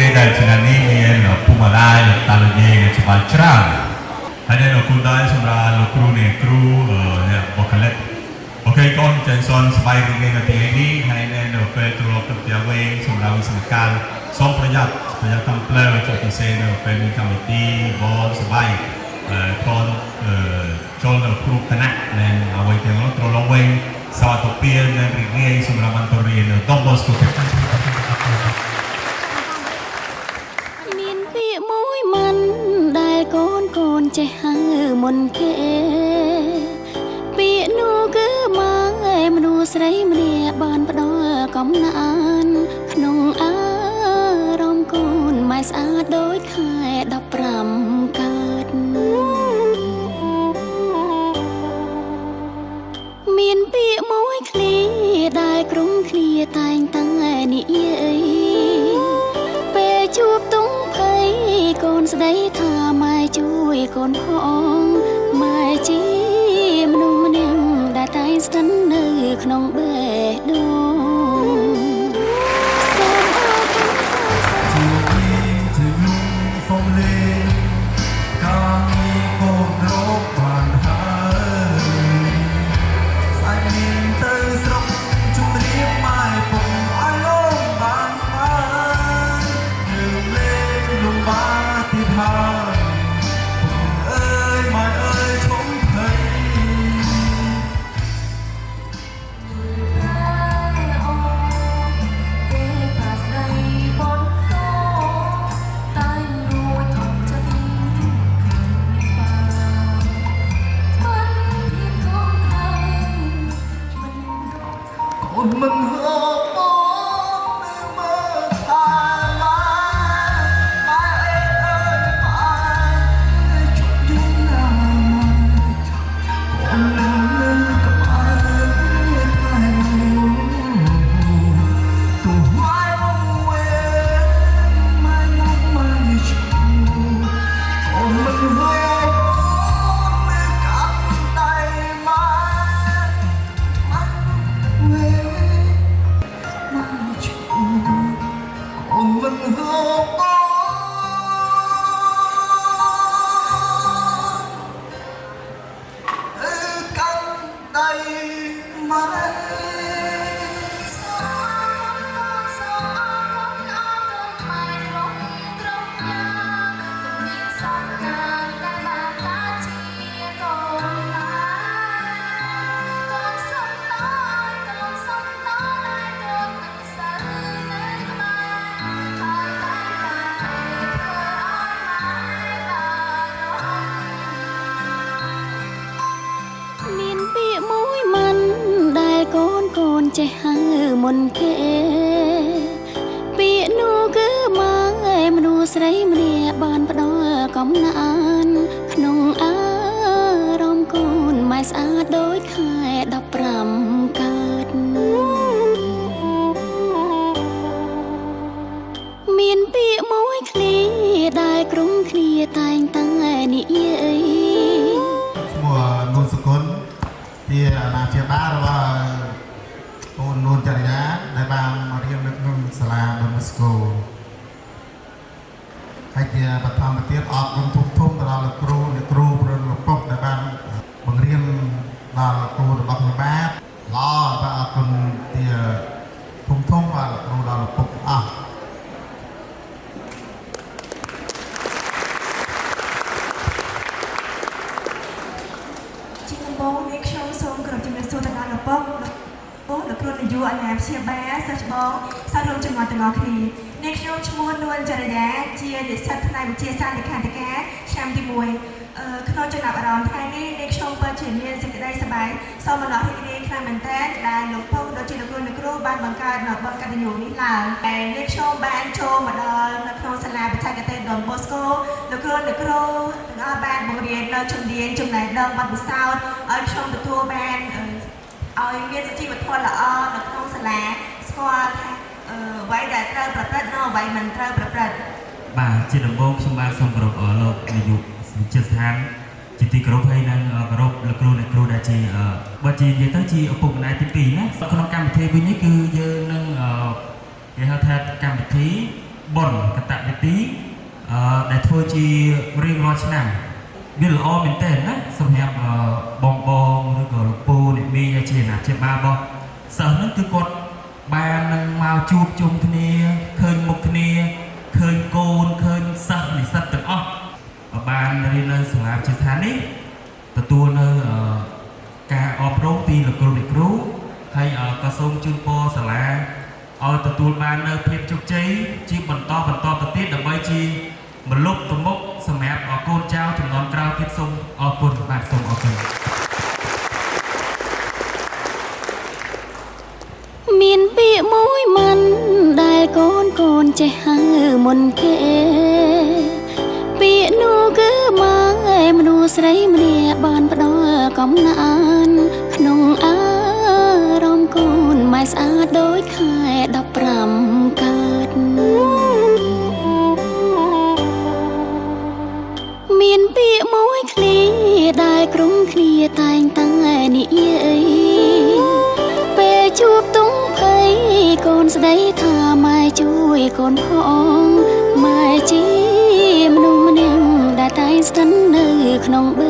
គេដែលឆ្នាំនេះមានពុកម្ដាយលោកតាលោកយាយនៅច្បាស់ច្រើនហើយនៅគុណដែរសម្រាប់លោកគ្រូអ្នកគ្រូអ្នកបុគ្គលិកអូខេកូនចេញសនស្បៃរីករាយនៅទីនេះហើយនៅពេលត្រឡប់ទៅផ្ទះវិញសម្រាប់វិស្វកម្មសូមប្រយ័ត្នកំភ្លើជាពិសេសនៅពេលមានកម្មវិធីបនស្បៃកូនចូលនៅគ្រប់ឋានៈនិងអ្វីទាំងនោះត្រឡប់វិញសោតពៀននិងរីករាយសម្រាប់បន្តរៀននៅតុបូស្កូមានពាក្យមួយមិនដែលកូនចេះហៅមុនគេពាក្យនោះគឺមកមនុស្សស្រីម្នាក់បានផ្ដល់កំណានក្នុងអារម្មណ៍កូនម៉ែស្អាតដូចខែ15កើតមានពាក្យមួយឃ្លាដែលក្រុមគ្នាតែងតែនិយាយពេលជួបទុំភ័យកូនស្ដីថាម៉ែជួយកូនផងម៉ែជាមនុស្សម្នាក់ដែលតែងស្ថិតនៅក្នុងបេះដូងសូមអរគុណសូមលេងកាងកូនរកបានហើយស្អែកមានទៅស្រុកជំរាបម៉ែពុកឲ្យលោកបានស្មើយើងលេងលំបាទីហើយអើយម៉ែអើយឈុំភ័យមិនហូបបងនៅមើលថាម៉ែអើយម៉ែជុំយូរណាស់អូននឹងក្បែរម៉ែទូម៉ែមកវិញម៉ែមកម៉ែជុំអូនមិនហូបនៅកាប់ដៃម៉ែមិនហូបកាន់ដៃម៉ែចេះហៅមុនគេពាក្យនោះគឺមកមនុស្សស្រីម្នាក់បានផ្ដល់កំណានក្នុងអារម្មណ៍កូនម៉ែស្អាតដូចខែ15កើតមានពាក្យមួយឃ្លាដែលក្រុមគ្នាតែងតែនិយាយឈ្មោះនួនសុគន្ធជាអាណាព្យាបាលរបស់កូននួនចរិយាដែលបានមករៀននៅក្នុងសាលាដុនបូស្កូហើយជាបឋមទៀតអរគុណធំទៅដល់លោកគ្រូអ្នកគ្រូព្រមលោកពុកដែលបានបង្រៀនដល់គ្រូរបស់ខ្ញុំបាទល្អបាទអរគុណជាធំបាទលោកគ្រូដល់លោកពុកអស់ជាដំបូងនេះខ្ញុំសូមគោរពជំរាបសួរទៅដល់លោកពុកលោកគ្រូនាយកអាណាព្យាបាលសិស្សច្បងសាស្ត្ររួមចំណងទាំងអស់គ្នានេះខ្ញុំឈ្មោះនួនចរិយាជានិស្សិតផ្នែកវិទ្យាសាស្ត្រលេខាធិការឆ្នាំទី1ក្នុងចំណាប់អារម្មណ៍ថ្ងៃនេះខ្ញុំពិតជាមានសេចក្តីសប្បាយសូមអំណររីករាយខ្លាំងមែនទែនដែលលោកពុកដូចជាលោកគ្រូអ្នកគ្រូបានបង្កើតនៅបទកតញ្ញូនេះឡើងហើយនេះខ្ញុំបានចូលមកដល់នៅក្នុងសាលាបច្ចេកទេសដុនបូស្កូលោកគ្រូអ្នកគ្រូទាំងអស់បានបង្រៀននៅជំនាញចំណេះដឹងបទពិសោធន៍ឲ្យខ្ញុំទទួលបានឲ្យមានសុជីវធម៌ល្អនៅក្នុងសាលាស្គាល់ថាអ្វីដែលត្រូវប្រព្រឹត្តនិងអ្វីមិនត្រូវប្រព្រឹត្តបាទជាដំបូងខ្ញុំបានសូមគោរពលោកនាយកវិទ្យាស្ថានជាទីគោរពហើយនិងគោរពលោកគ្រូអ្នកគ្រូដែលជាបើជានិយាយទៅជាឪពុកម្ដាយទី2ណាក្នុងកម្មវិធីវិញនេះគឺយើងនឹងគេហៅថាកម្មវិធី បុណ្យកតវិធីដែលធ្វើជារៀងរាល់ឆ្នាំវាល្អមែនទែនណាសម្រាប់បងឬក៏លោកពូអ្នកមីជាអាណាព្យាបាលរបស់សិស្សហ្នឹងគឺគាត់បាននឹងមកជួបជុំគ្នាឃើញមុខគ្នាឃើញកូនឃើញសិស្សនិស្សិតទាំងអស់បានរៀននៅសាលាវិទ្យាស្ថាននេះទទួលនៅការអប់រំពីលោកគ្រូអ្នកគ្រូហើយក៏សូមជូនពរសាលាឲ្យទទួលបាននៅភាពជោគជ័យជាបន្តទៅទៀតដើម្បីជាមលុបទំមុខសម្រាប់កូនចៅចំនួនក្រោយទៀតសូមអរគុណបាទសូមអរគុណ មានពាក្យមួយមិនដែលកូនចេះហៅមុនគេពាក្យនោះគឺម៉ែមនុស្សស្រីម្នាក់បានផ្ដល់កំណានក្នុងអារម្មណ៍កូនម៉ែស្អាតដូចខែ15កើតមានពាក្យមួយឃ្លាដែលក្រុមគ្នាតែងតែនិយាយពេលជួបទុំភ័យកូនស្ដីថាម៉ែជួយកូនផងម៉ែជាមនុស្សម្នាក់ដែលតែងស្ថិតនៅក្នុងបេ